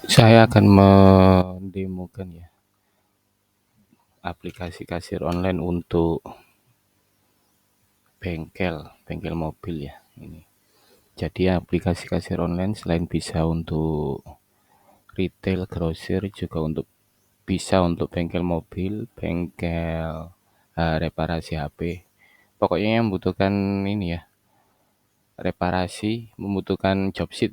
Saya akan mendemokan ya aplikasi kasir online untuk bengkel mobil ya ini. Jadi aplikasi kasir online selain bisa untuk retail, grosir juga bisa untuk bengkel mobil, bengkel reparasi HP. Pokoknya yang membutuhkan ini ya, reparasi, membutuhkan job sheet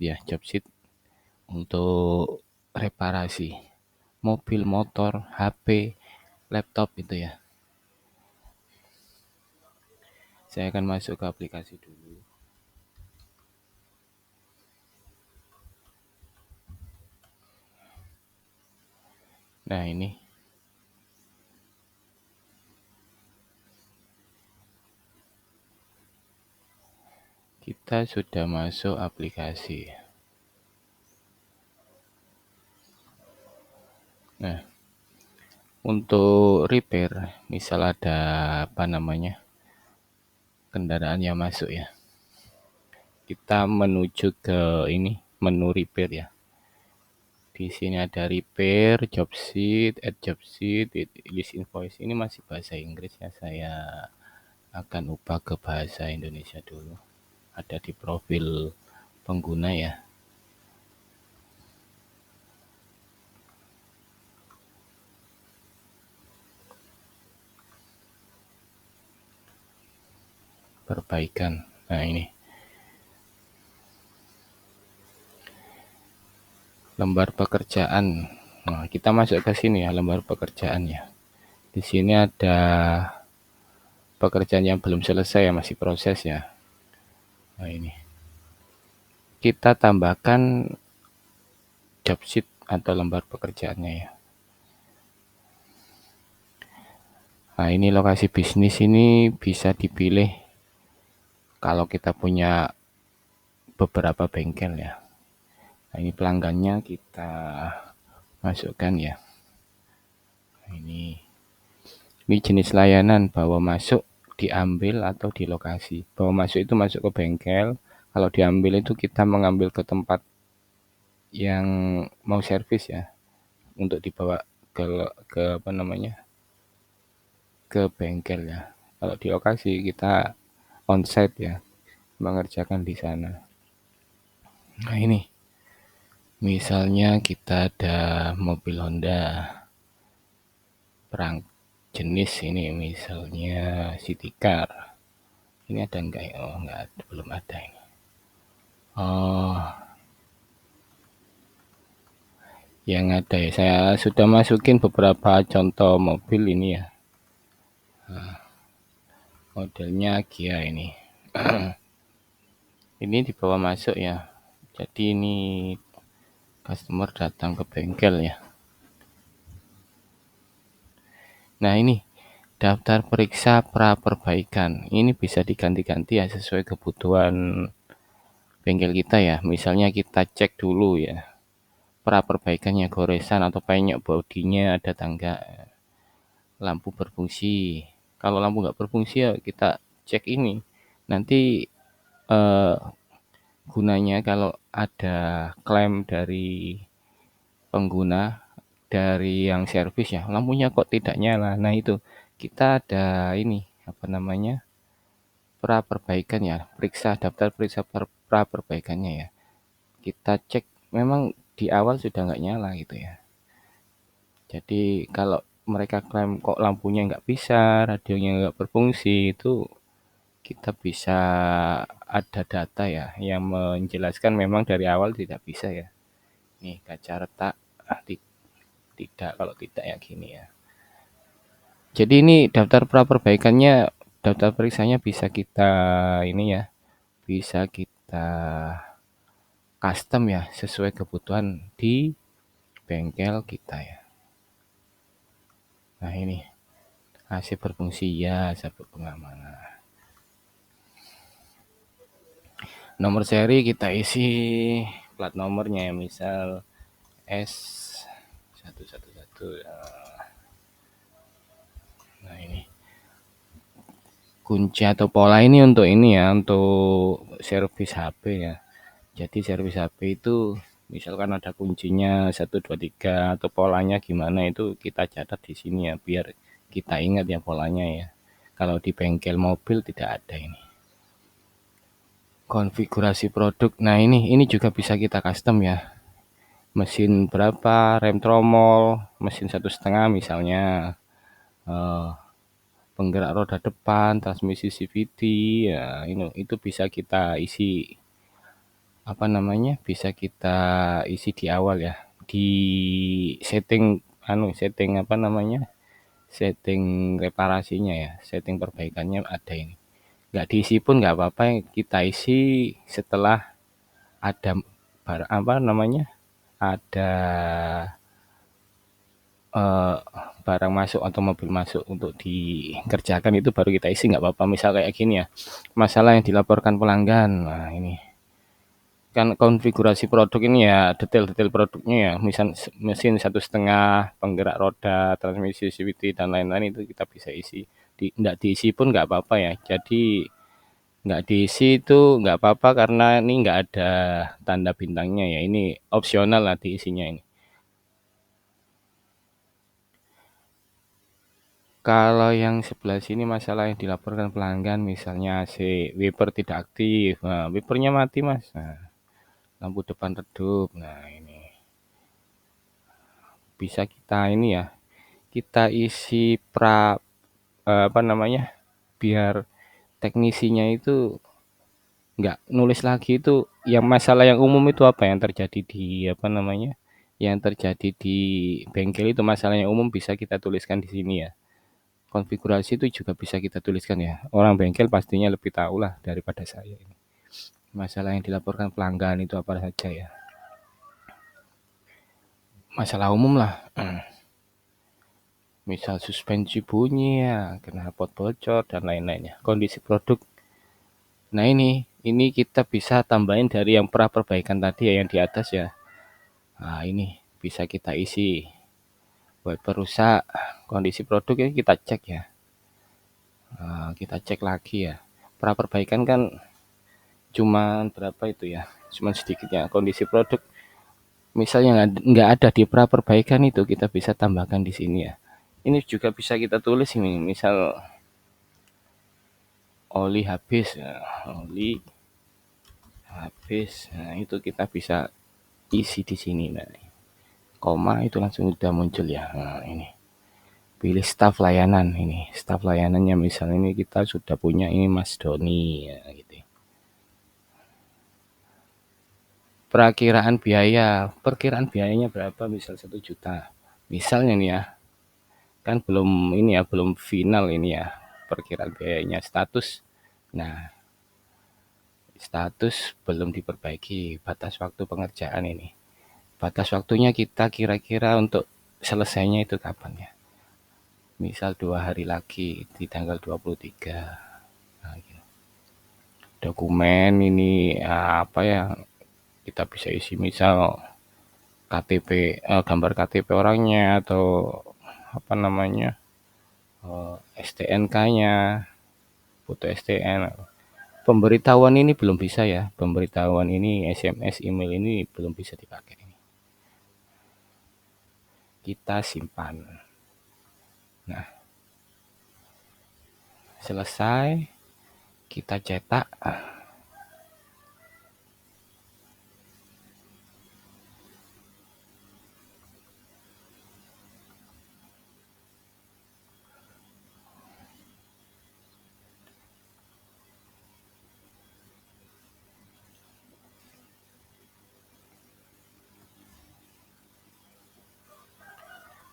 untuk reparasi mobil, motor, HP, laptop itu ya. Saya akan masuk ke aplikasi dulu. Nah, ini kita sudah masuk aplikasi. Nah, untuk repair, misal ada kendaraan yang masuk ya. Kita menuju ke ini menu repair ya. Di sini ada repair, job sheet, add job sheet, list invoice. Ini masih bahasa Inggris ya. Saya akan ubah ke bahasa Indonesia dulu. Ada di profil pengguna ya. Perbaikan. Nah, ini lembar pekerjaan. Nah, kita masuk ke sini ya, lembar pekerjaan ya. Di sini ada pekerjaan yang belum selesai ya, masih proses ya. Nah, ini. Kita tambahkan job sheet atau lembar pekerjaannya ya. Nah, ini lokasi bisnis ini bisa dipilih kalau kita punya beberapa bengkel ya. Nah, ini pelanggannya kita masukkan ya. Nah, ini jenis layanan bawa masuk, diambil atau di lokasi. Bawa masuk itu masuk ke bengkel, kalau diambil itu kita mengambil ke tempat yang mau servis ya, untuk dibawa ke ke bengkel ya. Kalau di lokasi kita onsite ya, mengerjakan di sana. Nah, ini misalnya kita ada mobil Honda perang jenis ini, misalnya City Car. Ini ada enggak ya? Oh, enggak ada, belum ada ini. Oh, yang ada ya. Saya sudah masukin beberapa contoh mobil ini ya. Modelnya Kia ini. Ini dibawa masuk ya. Jadi ini customer datang ke bengkel ya. Nah, ini daftar periksa pra perbaikan. Ini bisa diganti-ganti ya sesuai kebutuhan bengkel kita ya. Misalnya kita cek dulu ya, pra perbaikannya goresan atau penyok bodinya ada tangga, lampu berfungsi. Kalau lampu nggak berfungsi ya kita cek ini. Nanti eh, gunanya kalau ada klaim dari pengguna, dari yang servis ya, lampunya kok tidak nyala. Nah, itu kita ada ini pra perbaikan ya, daftar periksa pra perbaikannya ya. Kita cek memang di awal sudah nggak nyala gitu ya. Jadi kalau mereka klaim kok lampunya nggak bisa, radionya nggak berfungsi, itu kita bisa ada data ya yang menjelaskan memang dari awal tidak bisa ya. Nih kaca retak, tidak, kalau tidak ya gini ya. Jadi ini daftar pra perbaikannya, daftar periksanya bisa kita ini ya, bisa kita custom ya sesuai kebutuhan di bengkel kita ya. Nah, ini AC berfungsi ya, sabuk pengamanan. Nomor seri kita isi plat nomornya ya, misal S111. Nah, ini kunci atau pola ini untuk ini ya, untuk servis HP ya. Jadi servis HP itu Misalkan ada kuncinya 1, 2, 3 atau polanya gimana itu kita catat di sini ya biar kita ingat ya polanya ya. Kalau di bengkel mobil tidak ada ini. Konfigurasi produk. Nah, ini juga bisa kita custom ya. Mesin berapa, rem tromol, mesin 1,5 misalnya. Eh, penggerak roda depan, transmisi CVT, ya itu bisa kita isi apa namanya? Bisa kita isi di awal ya. Di setting setting apa namanya? Setting reparasinya ya, setting perbaikannya ada ini. Nggak diisi pun nggak apa-apa, kita isi setelah ada apa namanya? Ada eh, barang masuk atau mobil masuk untuk dikerjakan itu baru kita isi nggak apa-apa. Misal kayak gini ya, masalah yang dilaporkan pelanggan. Nah ini kan konfigurasi produk ini ya detail-detail produknya ya, misal mesin 1,5, penggerak roda, transmisi CVT dan lain-lain itu kita bisa isi. Nggak diisi pun nggak apa-apa ya. Jadi nggak diisi itu nggak apa-apa karena ini nggak ada tanda bintangnya ya. Ini opsional lah diisinya ini. Kalau yang sebelah sini masalah yang dilaporkan pelanggan, misalnya AC wiper tidak aktif, nah, wipernya mati mas, nah, lampu depan redup, nah ini bisa kita ini ya, kita isi apa namanya, biar teknisinya itu nggak nulis lagi itu, yang masalah yang umum itu apa yang terjadi di apa namanya, yang terjadi di bengkel itu masalah yang umum bisa kita tuliskan di sini ya. Konfigurasi itu juga bisa kita tuliskan ya. Orang bengkel pastinya lebih tahu lah daripada saya ini. Masalah yang dilaporkan pelanggan itu apa saja ya. Masalah umum lah. Misal suspensi bunyi ya, knalpot bocor dan lain-lainnya. Kondisi produk. Nah ini kita bisa tambahin dari yang pra perbaikan tadi ya yang di atas ya. Nah ini bisa kita isi. Wiper rusak, kondisi produk ini kita cek ya. Nah, kita cek lagi ya. Pra perbaikan kan cuman berapa itu ya, cuman sedikitnya. Kondisi produk misalnya nggak ada di pra perbaikan itu kita bisa tambahkan di sini ya. Ini juga bisa kita tulis ini, misal oli habis ya, oli habis, nah itu kita bisa isi di sini. Nah koma itu langsung sudah muncul ya. Nah ini pilih staf layanan, ini staf layanannya misalnya ini kita sudah punya ini Mas Doni ya, gitu. Perkiraan biayanya berapa, misal 1 juta misalnya nih ya, kan belum ini ya, belum final ini ya perkiraan biayanya. Status belum diperbaiki, batas waktu pengerjaan ini, batas waktunya kita kira-kira untuk selesainya itu kapan ya, misal 2 hari lagi di tanggal 23. Nah, gitu. Dokumen ini apa ya, kita bisa isi misal KTP, gambar KTP orangnya atau apa namanya, STNK-nya, foto STN. Pemberitahuan ini belum bisa ya, pemberitahuan ini SMS, email ini belum bisa dipakai. Kita simpan. Nah, selesai, kita cetak.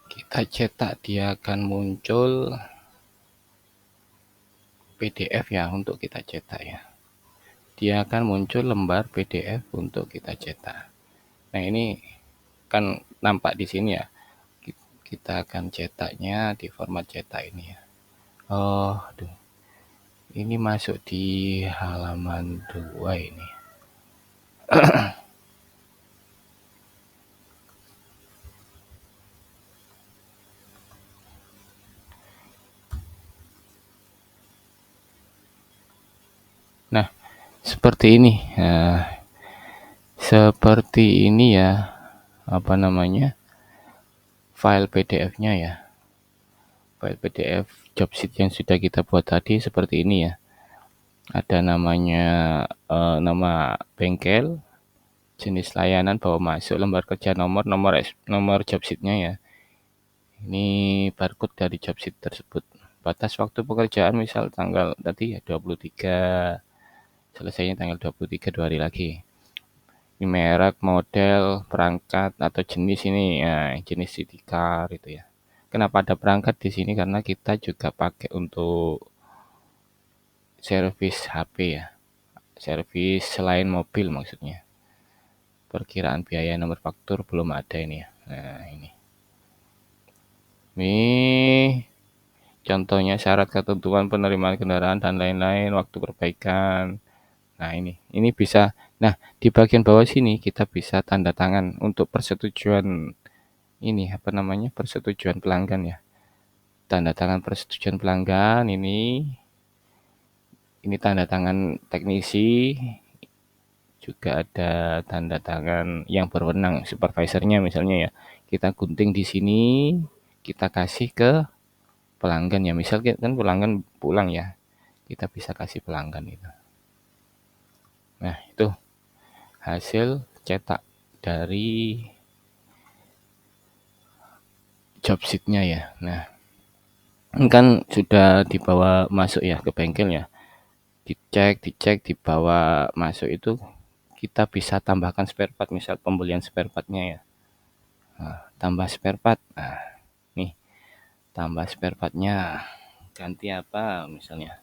Kita cetak, dia akan muncul PDF ya untuk kita cetak ya. Dia akan muncul lembar PDF untuk kita cetak. Nah, ini kan nampak di sini ya. Kita akan cetaknya di format cetak ini ya. Oh, aduh. Ini masuk di halaman 2 ini. Nah, seperti ini. Nah, Seperti ini ya, apa namanya, file PDF-nya ya. File PDF job sheet yang sudah kita buat tadi seperti ini ya. Ada namanya nama bengkel, jenis layanan, bawa masuk, lembar kerja, nomor job sheet-nya ya. Ini barcode dari job sheet tersebut. Batas waktu pekerjaan misal tanggal tadi ya 23, selesainya tanggal 23, 2 hari lagi. Ini merek, model, perangkat atau jenis ini ya, jenis city car itu ya. Kenapa ada perangkat di sini? Karena kita juga pakai untuk servis HP ya. Servis selain mobil maksudnya. Perkiraan biaya nomor faktur belum ada ini ya. Nah, ini. Ini contohnya syarat ketentuan penerimaan kendaraan dan lain-lain, waktu perbaikan. Nah, ini bisa. Nah, di bagian bawah sini kita bisa tanda tangan untuk persetujuan ini apa namanya? Persetujuan pelanggan ya. Tanda tangan persetujuan pelanggan ini tanda tangan teknisi, juga ada tanda tangan yang berwenang supervisornya misalnya ya. Kita gunting di sini, kita kasih ke pelanggan ya. Misal kan pelanggan pulang ya, kita bisa kasih pelanggan itu. Nah, itu hasil cetak dari job sheet-nya ya. Nah, kan sudah dibawa masuk ya ke bengkel ya. Dicek, dibawa masuk itu kita bisa tambahkan spare part, misal pembelian spare part-nya ya. Nah, tambah spare part. Nah, nih, tambah spare part-nya. Ganti apa misalnya?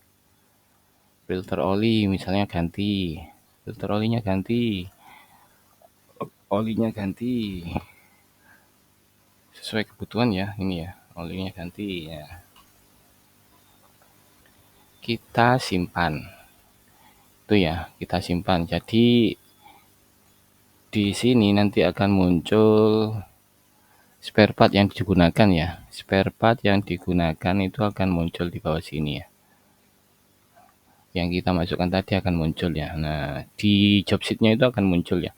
Filter oli misalnya ganti. Filter olinya ganti. Olinya ganti. Sesuai kebutuhan ya, ini ya. Olinya ganti ya. Kita simpan. Itu ya, kita simpan. Jadi di sini nanti akan muncul spare part yang digunakan ya. Spare part yang digunakan itu akan muncul di bawah sini ya. Yang kita masukkan tadi akan muncul ya. Nah, di job sheet-nya itu akan muncul ya.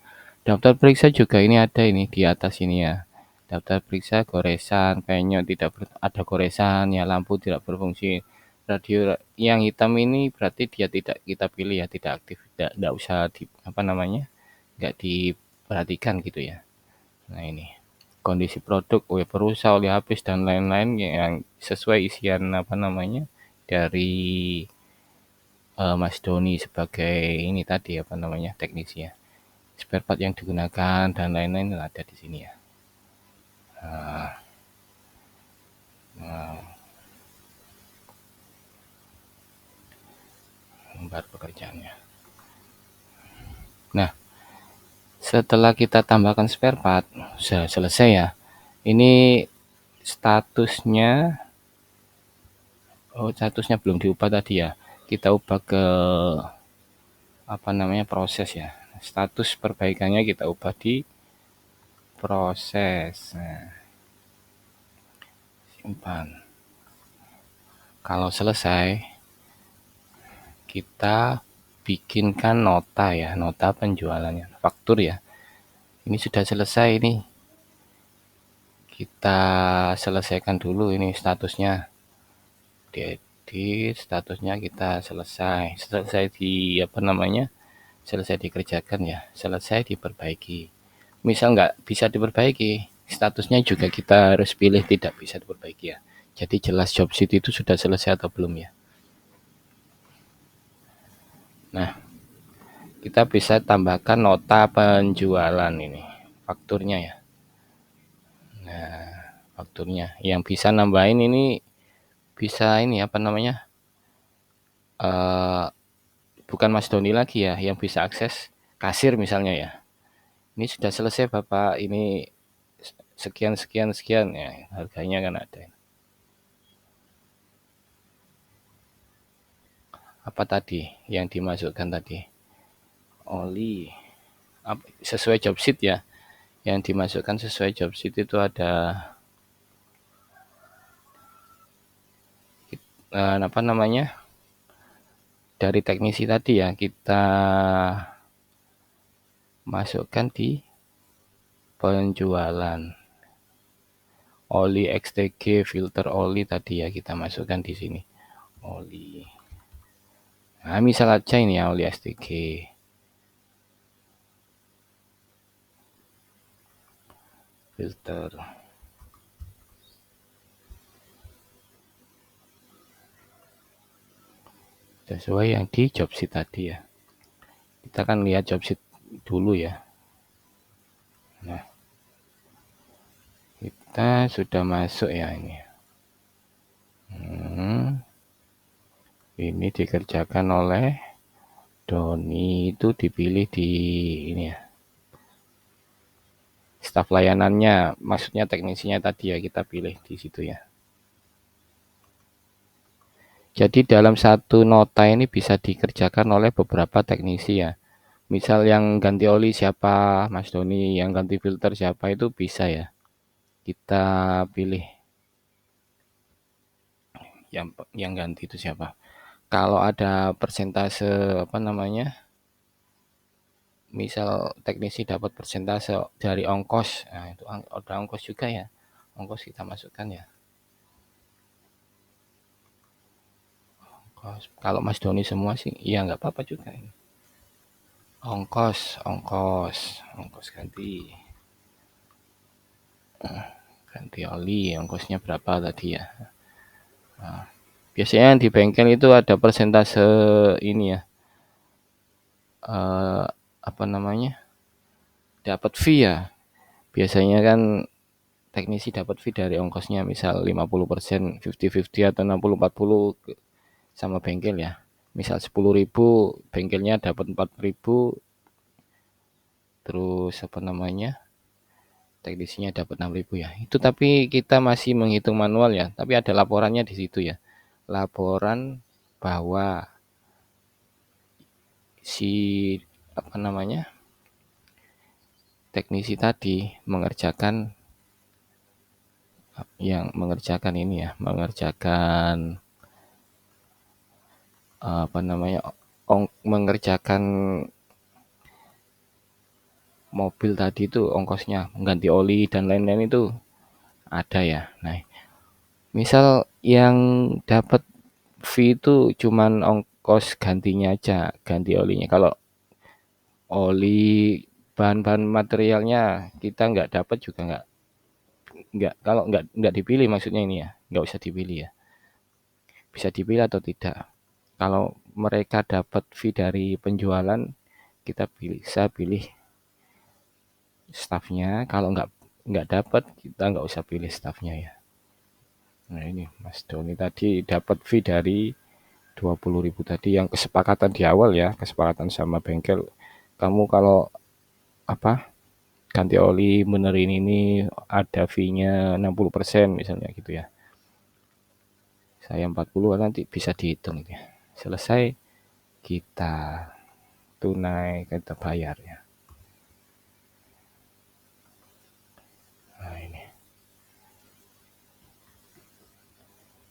Daftar periksa juga ini ada ini di atas ini ya. Daftar periksa goresan, penyok tidak ada goresan ya, lampu tidak berfungsi. Radio yang hitam ini berarti dia tidak kita pilih ya, tidak aktif, tidak usah di apa namanya? Enggak diperhatikan gitu ya. Nah, ini kondisi produk, perusahaan oleh habis dan lain-lain yang sesuai isian apa namanya dari Mas Doni sebagai ini tadi apa namanya teknisi ya. Spare part yang digunakan dan lain-lain ada di sini ya. Nah, lembar pekerjaannya. Nah, setelah kita tambahkan spare part, sudah selesai ya. Ini statusnya, statusnya belum diubah tadi ya. Kita ubah ke apa namanya proses ya. Status perbaikannya kita ubah di proses. Nah, simpan. Kalau selesai, kita bikinkan nota ya, nota penjualannya, faktur ya. Ini sudah selesai ini. Kita selesaikan dulu ini statusnya. Diedit, statusnya kita selesai di apa namanya? Selesai dikerjakan ya, selesai diperbaiki. Misal nggak bisa diperbaiki, statusnya juga kita harus pilih tidak bisa diperbaiki ya. Jadi jelas job sheet itu sudah selesai atau belum ya. Nah, kita bisa tambahkan nota penjualan ini, fakturnya ya. Nah, fakturnya yang bisa nambahin ini bisa ini apa namanya? Bukan Mas Doni lagi ya yang bisa akses, kasir misalnya ya. Ini sudah selesai Bapak, ini sekian sekian sekian ya, harganya kan ada. Apa tadi yang dimasukkan tadi? Oli. Sesuai job sheet ya. Yang dimasukkan sesuai job sheet itu ada apa namanya? Dari teknisi tadi ya, kita masukkan di penjualan. Oli XTG, filter oli tadi ya kita masukkan di sini. Oli. Nah, misal aja ini ya oli XTG. Filter. Sesuai yang di job sheet tadi ya. Kita kan lihat job sheet dulu ya. Nah, kita sudah masuk ya ini. Ini dikerjakan oleh Doni, itu dipilih di ini ya. Staf layanannya, maksudnya teknisinya tadi ya kita pilih di situ ya. Jadi dalam satu nota ini bisa dikerjakan oleh beberapa teknisi ya. Misal yang ganti oli siapa, Mas Doni, yang ganti filter siapa, itu bisa ya. Kita pilih yang ganti itu siapa. Kalau ada persentase apa namanya, misal teknisi dapat persentase dari ongkos, nah itu ada ongkos juga ya, ongkos kita masukkan ya. Ongkos. Kalau Mas Doni semua sih iya nggak apa-apa juga ini. Ongkos ganti oli, ongkosnya berapa tadi ya. Nah, biasanya di bengkel itu ada persentase ini ya, apa namanya, dapat fee ya. Biasanya kan teknisi dapat fee dari ongkosnya, misal 50%, 50-50 atau 60-40 sama bengkel ya. Misal 10.000, bengkelnya dapat 4.000, terus apa namanya, teknisinya dapat 6.000 ya. Itu tapi kita masih menghitung manual ya, tapi ada laporannya di situ ya. Laporan bahwa si apa namanya, teknisi tadi mengerjakan ini ya, mengerjakan apa namanya, mengerjakan mobil tadi itu ongkosnya, mengganti oli dan lain-lain itu ada ya. Nah, misal yang dapat fee itu cuman ongkos gantinya aja, ganti olinya. Kalau oli bahan-bahan materialnya kita nggak dapat juga nggak kalau nggak dipilih, maksudnya ini ya, nggak usah dipilih ya. Bisa dipilih atau tidak. Kalau mereka dapat fee dari penjualan, kita bisa pilih staffnya. Kalau nggak dapat, kita nggak usah pilih staffnya ya. Nah ini Mas Doni tadi dapat fee dari 20.000 tadi yang kesepakatan di awal ya, kesepakatan sama bengkel. Kamu kalau apa, ganti oli benerin ini ada fee-nya 60% misalnya gitu ya. Saya 40, nanti bisa dihitung gitu ya. Selesai kita tunai, kita bayar ya. Nah ini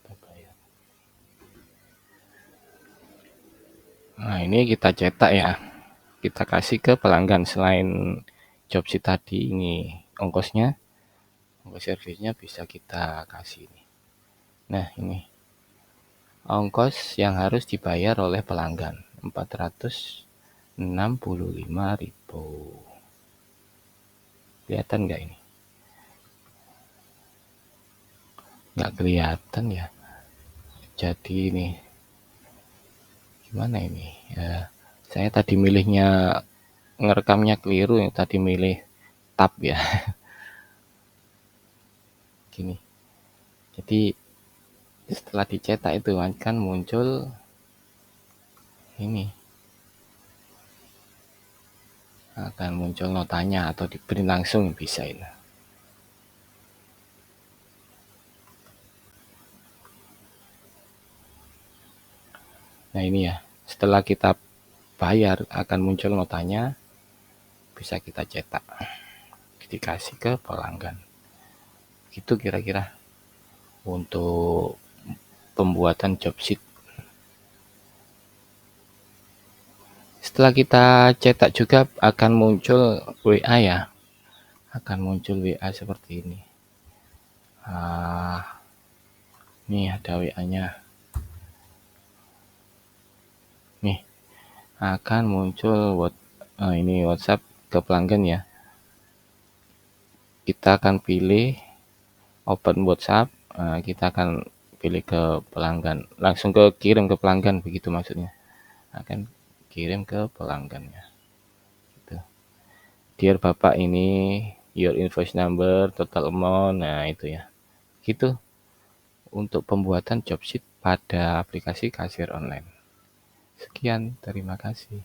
kita bayar. Nah ini kita cetak ya, kita kasih ke pelanggan. Selain job sheet tadi, ini ongkosnya, ongkos servisnya bisa kita kasih ini. Nah ini ongkos yang harus dibayar oleh pelanggan, 465.000. Kelihatan nggak ini? Nggak kelihatan ya. Jadi ini gimana ini ya, saya tadi milihnya, ngerekamnya keliru ya, tadi milih tab ya. Gini, jadi setelah dicetak itu kan muncul ini, akan muncul notanya atau di print langsung bisa ini. Nah ini ya, setelah kita bayar akan muncul notanya, bisa kita cetak, dikasih ke pelanggan. Itu kira-kira untuk pembuatan job sheet. setelah kita cetak juga akan muncul WA ya, akan muncul WA seperti ini. Nih ada WA-nya. Nih, akan muncul ini WhatsApp ke pelanggan ya. Kita akan pilih open WhatsApp, kita akan pilih ke pelanggan, langsung kirim ke pelanggan, begitu maksudnya. Akan kirim ke pelanggannya. Gitu. Dear Bapak ini, your invoice number, total amount, nah itu ya. Gitu untuk pembuatan job sheet pada aplikasi kasir online. Sekian, terima kasih.